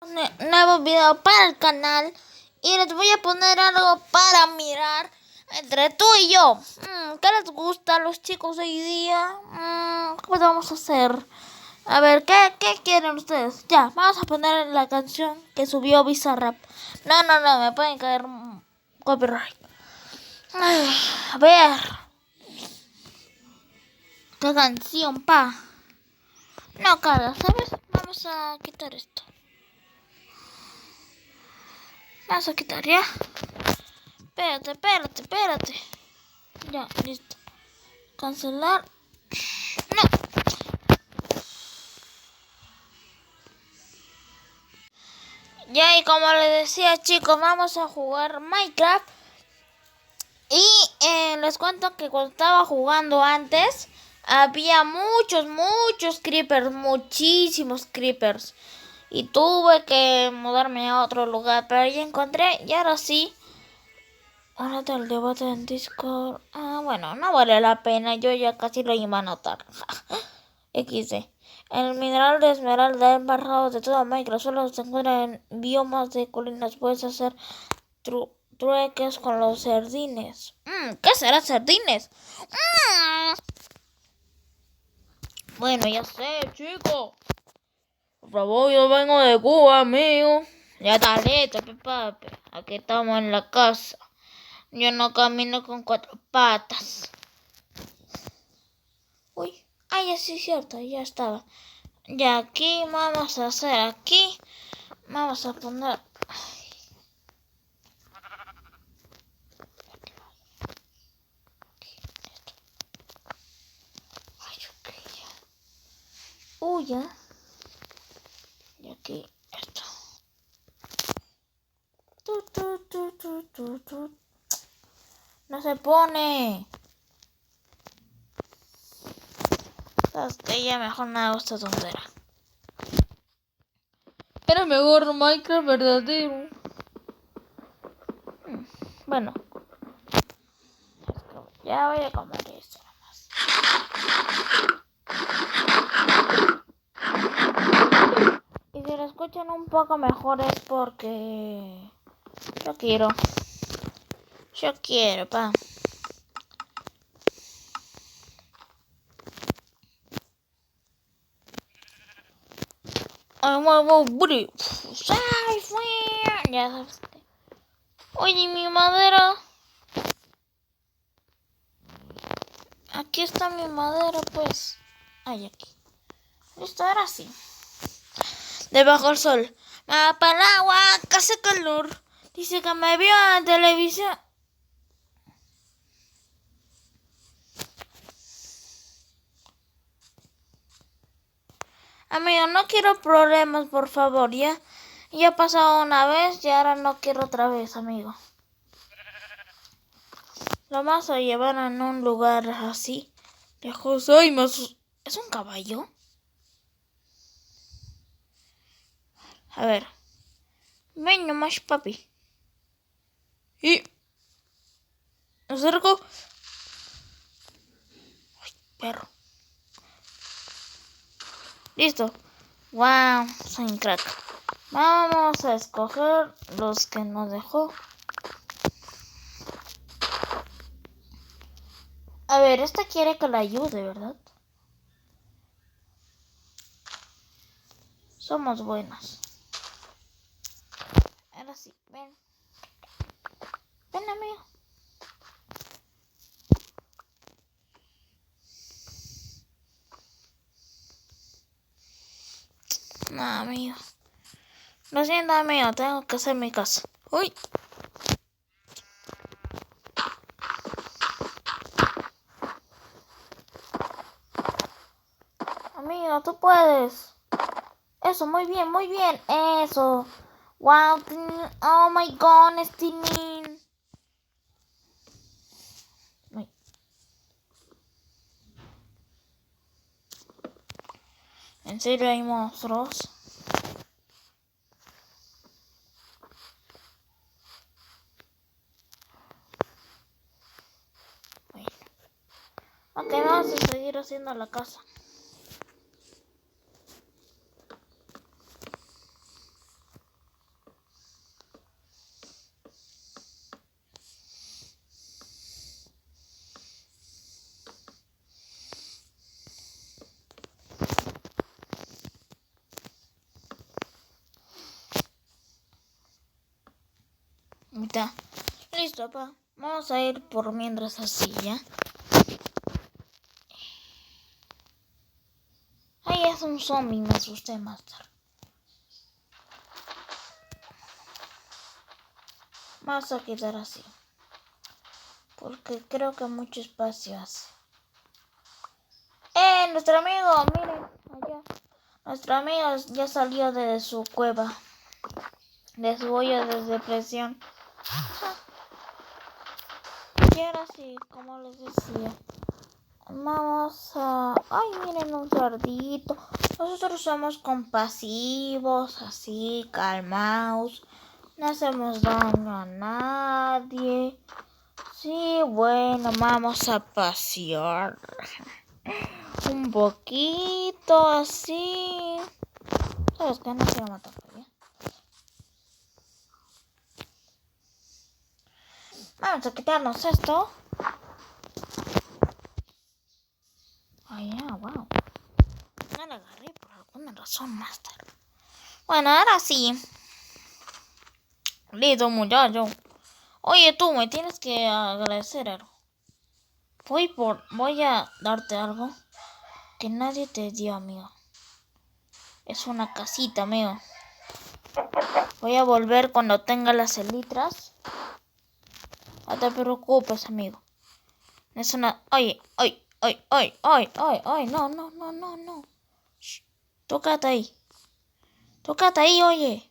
Nuevo video para el canal y les voy a poner algo para mirar entre tú y yo. ¿Qué les gusta a los chicos hoy día? ¿Qué vamos a hacer? A ver, ¿qué quieren ustedes? Ya, vamos a poner la canción que subió Bizarrap. No, me pueden caer copyright. A ver, ¿qué canción, pa? No, cara, ¿sabes? Vamos a quitar esto. Vamos a quitar, ¿ya? Espérate. Ya, listo. Cancelar. No. Ya, y como les decía, chicos, vamos a jugar Minecraft. Y les cuento que cuando estaba jugando antes, había muchos creepers, muchísimos creepers. Y tuve que mudarme a otro lugar, pero ya encontré, y ahora sí. Ahora el debate en Discord. Bueno, no vale la pena, yo ya casi lo iba a anotar. XD. El mineral de esmeralda embarrado de toda Minecraft solo se encuentra en biomas de colinas. Puedes hacer trueques con los sardines. ¿Qué será sardines? Bueno, ya sé, chico. Por favor, yo vengo de Cuba, amigo. Ya está listo, papi. Aquí estamos en la casa. Yo no camino con 4 patas. Uy, ya sí es cierto, ya estaba. Y aquí vamos a hacer aquí. Vamos a poner. Ya. Y aquí esto. No se pone. Sabes que ya mejor no hago esta tontera. Era mejor Minecraft verdadero. Bueno. Ya voy a comer esto nomás. Y si lo escuchan un poco mejor es porque yo quiero, pa. Ya sabes. Oye, mi madera. Aquí está mi madera, pues. Aquí. Listo, ahora sí. Debajo del sol. Para el agua, que hace calor. Dice que me vio en la televisión. Amigo, no quiero problemas, por favor, ¿ya? Ya ha pasado una vez y ahora no quiero otra vez, amigo. Lo vamos a llevar en un lugar así. Lejos. ¡Ay, más! ¿Es un caballo? A ver. Ven nomás, papi. Y... ¿me acerco? ¡Ay, perro! Listo. ¡Wow! Soy un crack. Vamos a escoger los que nos dejó. A ver, esta quiere que la ayude, ¿verdad? Somos buenos. Ahora sí, ven. Ven, amigo. No, amigo. Lo siento, amigo. Tengo que hacer mi casa. ¡Uy! Amigo, tú puedes. Eso, muy bien. Eso. Wow, oh my god, Steven. ¿En serio hay monstruos? Bueno. Ok, vamos a seguir haciendo la casa. mitad. Listo, pa. Vamos a ir por mientras así, ¿ya? Ay, es un zombie, me asusté más tarde. Vamos a quedar así. Porque creo que mucho espacio hace. Nuestro amigo, miren, allá. Nuestro amigo ya salió de su cueva. De su hoyo de depresión. Y ahora sí, como les decía. Vamos a... Ay, miren un cerdito. Nosotros somos compasivos, así, calmados. No hacemos daño a nadie. Sí, bueno, vamos a pasear. Un poquito así. ¿Sabes qué? No quiero matar todavía. Vamos a quitarnos esto. Ay, ya, wow. No la agarré por alguna razón más tarde. Bueno, ahora sí. Listo, muchacho. Oye, tú me tienes que agradecer algo. Voy a darte algo que nadie te dio, amigo. Es una casita, amigo. Voy a volver cuando tenga las elitras. No te preocupes, amigo. Es una... Oye, no. Shh. Tócate ahí, oye.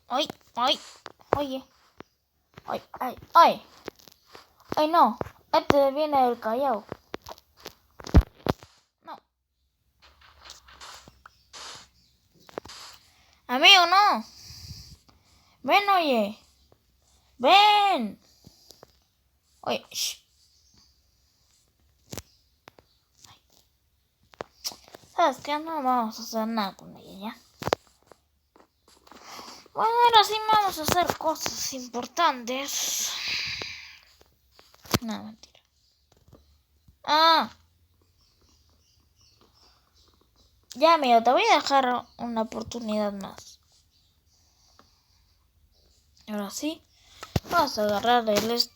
Oye. Ay, no. Este viene del Callao. No. Amigo, no. Ven, oye. Ven. Oye, shh. ¿Sabes qué? No vamos a hacer nada con ella, ¿ya? Bueno, ahora sí vamos a hacer cosas importantes. No, mentira. Ya, amigo, te voy a dejar una oportunidad más. Ahora sí, vamos a agarrar el...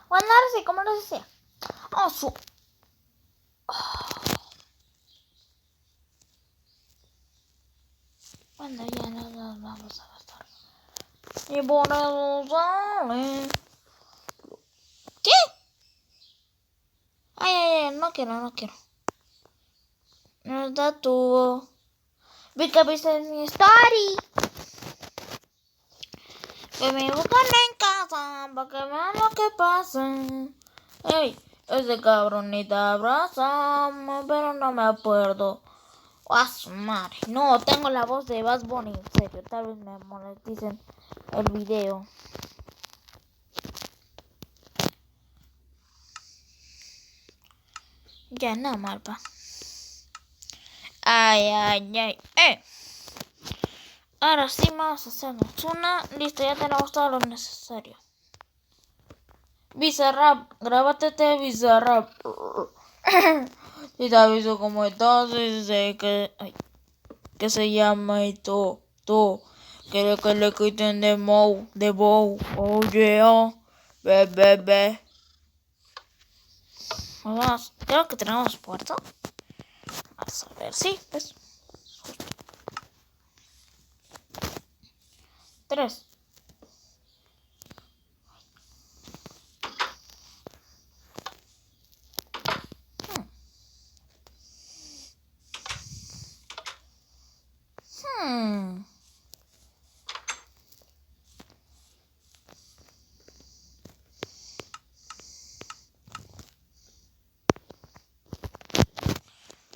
Bueno, ahora sí, como les decía. Bueno, ya no nos vamos a gastar. Y por eso sale. ¿Qué? Ay, no quiero. No está tú. Vi que viste en mi story. Que me buscan en casa para que vean lo que pasa. Ey, ese cabronita abraza, pero no me acuerdo. ¡Ah, su madre! No, tengo la voz de Bad Bunny, en serio. Tal vez me moneticen el video. Ya, nada mal, pa. Ay. Ahora sí vamos a hacernos una. Listo, ya tenemos todo lo necesario. Bizarrap, grábate Bizarrap. Si te aviso cómo estás, dice que se llama y todo. Quiere que le quiten de Bow. Oh yeah. Ve. Vamos, creo que tenemos puerto. Vamos a ver, sí, pues. 3.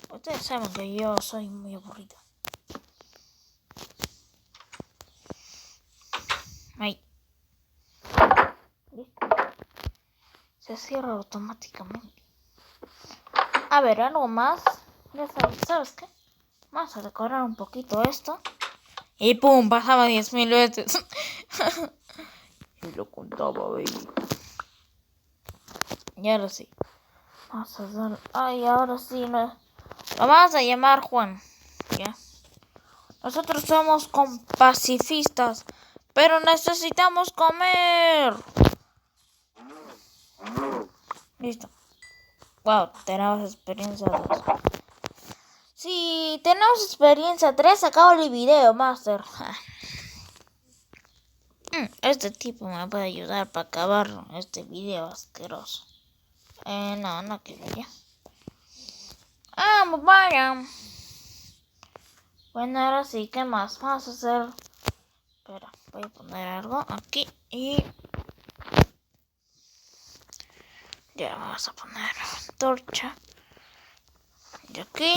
Ustedes saben que yo soy muy aburrido. Ahí. Listo. Se cierra automáticamente. A ver, algo más. Ya ¿sabes qué? Vamos a decorar un poquito esto. Y pum, pasaba 10.000 veces. Y lo contaba, baby. Y ahora sí. Vamos a dar... Ay, ahora sí. Lo vamos a llamar Juan. ¿Ya? Nosotros somos pacifistas, pero necesitamos comer. Listo. Wow, tenemos experiencia 2. Sí, tenemos experiencia 3. Acabo el video, Master. Este tipo me puede ayudar para acabar este video asqueroso. No quiero ya. Vaya. Bueno, ahora sí, ¿qué más vamos a hacer? Espera, voy a poner algo aquí y... Ya vamos a poner antorcha. Y aquí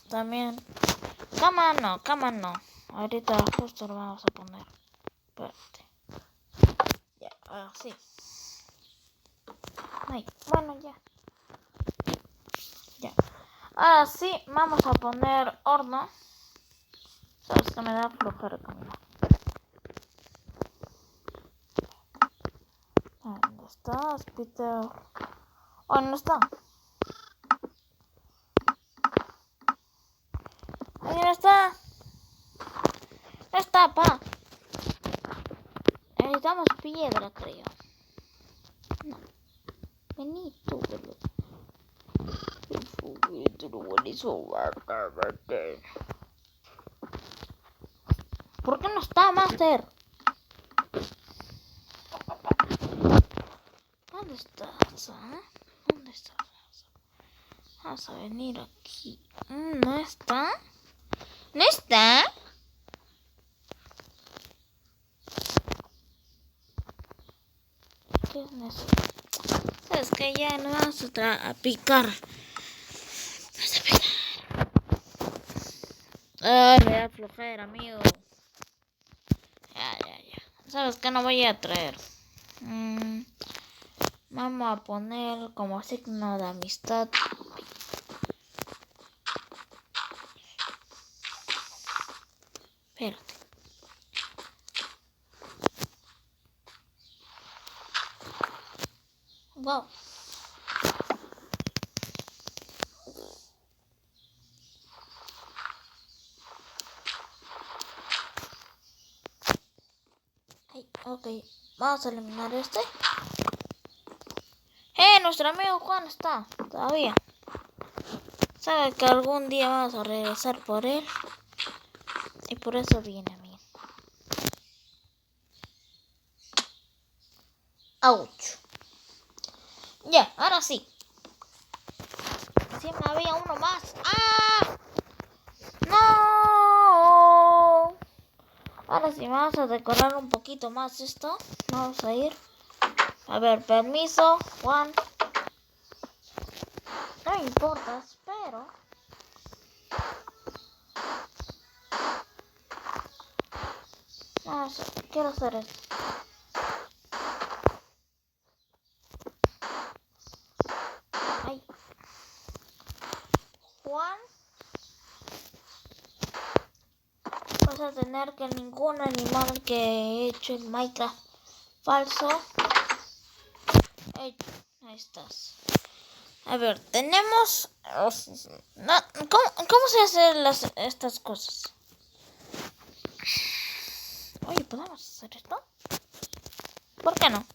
también. Cama no. Ahorita justo lo vamos a poner. Espérate. Ya, ahora sí. Ay, bueno, ya. Ya. Ahora sí, vamos a poner horno. Sabes que me da flojera caminar. ¿Dónde estás, Peter? Oh, no está. Ahí no está. No está, pa. Necesitamos piedra, creo. No. Vení tú, boludo. ¿Por qué no está, Master? ¿Dónde estás? ¿Dónde estás? Vamos a venir aquí. ¿No está? ¿No está? ¿Qué es eso? ¿Sabes que ya no vamos a picar? Vamos a picar. Ay, me da flojera, amigo. Ya. ¿Sabes que no voy a traer? Vamos a poner como signo de amistad. Espérate. Wow. Ok, vamos a eliminar este. Nuestro amigo Juan está todavía. Sabe que algún día vamos a regresar por él. Y por eso viene a mí. ¡Auch! Ya, ahora sí. Siempre había uno más. ¡Ah! ¡No! Ahora sí, vamos a decorar un poquito más esto. Vamos a ir. A ver, permiso, Juan. No me importa, espero. No sé, quiero hacer esto. Ay. Juan. Vas a tener que ningún animal que he hecho en Minecraft falso. Ahí estás. A ver, tenemos... No, ¿cómo se hacen estas cosas? Oye, ¿podemos hacer esto? ¿Por qué no?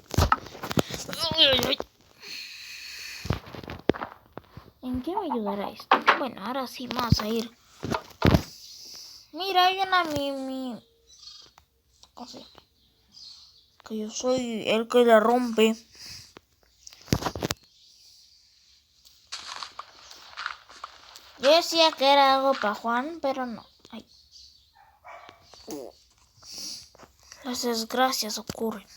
¿En qué me ayudará esto? Bueno, ahora sí vamos a ir. Mira, hay una mimi. O sea, que yo soy el que la rompe. Yo decía que era algo para Juan, pero no. Ay. Las desgracias ocurren.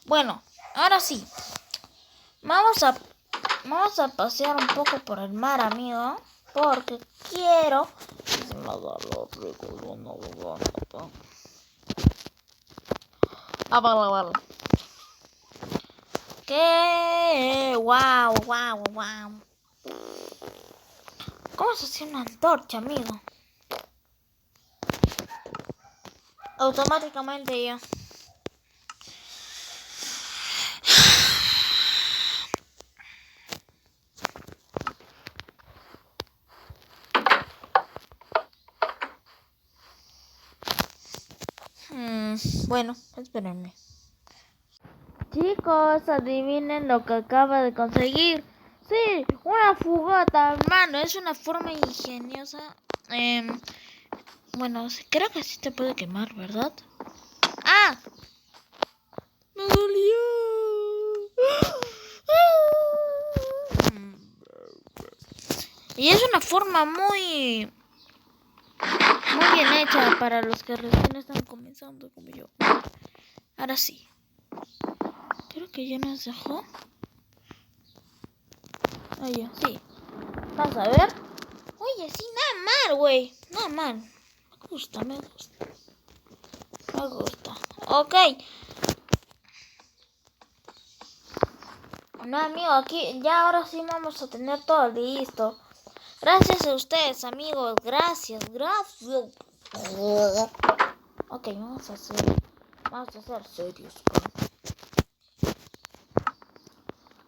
Bueno, ahora sí. Vamos a pasear un poco por el mar, amigo. Porque quiero... Vale. ¿Qué? Wow. ¿Cómo se hace una antorcha, amigo? automáticamente ya. Bueno, espérenme. Chicos, adivinen lo que acaba de conseguir. Sí, una fogata, hermano. Es una forma ingeniosa. Bueno, creo que sí te puede quemar, ¿verdad? ¡Ah! ¡Me dolió! Y es una forma muy bien hecha para los que recién están comenzando como yo. Ahora sí. Creo que ya nos dejó. Oye, sí. Vamos a ver. Oye, sí, nada mal, güey. Nada mal. Me gusta. Ok. No, amigo, aquí ya ahora sí vamos a tener todo listo. Gracias a ustedes, amigos. Gracias. Ok, vamos a ser serios.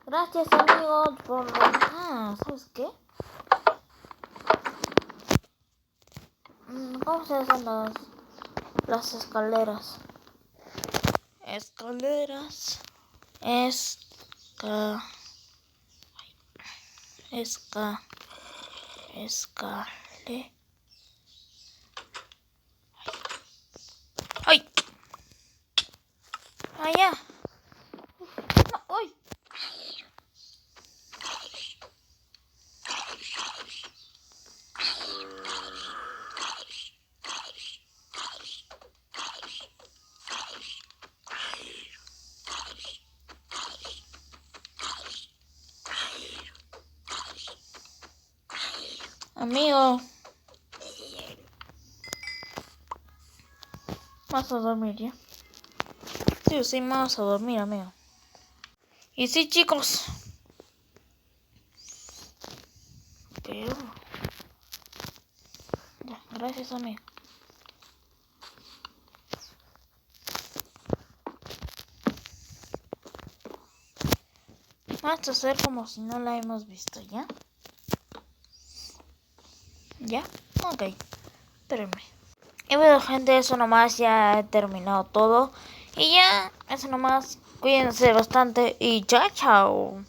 Gracias, amigos, por... ¿sabes qué? ¿Cómo se hacen las escaleras? Escaleras. Escale. ¡Ay! ¡Allá! No, ¡ay! Amigo. Vamos a dormir ya. Sí, vamos a dormir, amigo. Y sí, chicos. Pero... Ya, gracias, amigo. Vamos a hacer como si no la hemos visto, ¿ya? ¿Ya? Ok. Espérenme. Y bueno, gente, eso nomás. Ya he terminado todo. Y ya, eso nomás. Cuídense bastante. Y chao, chao.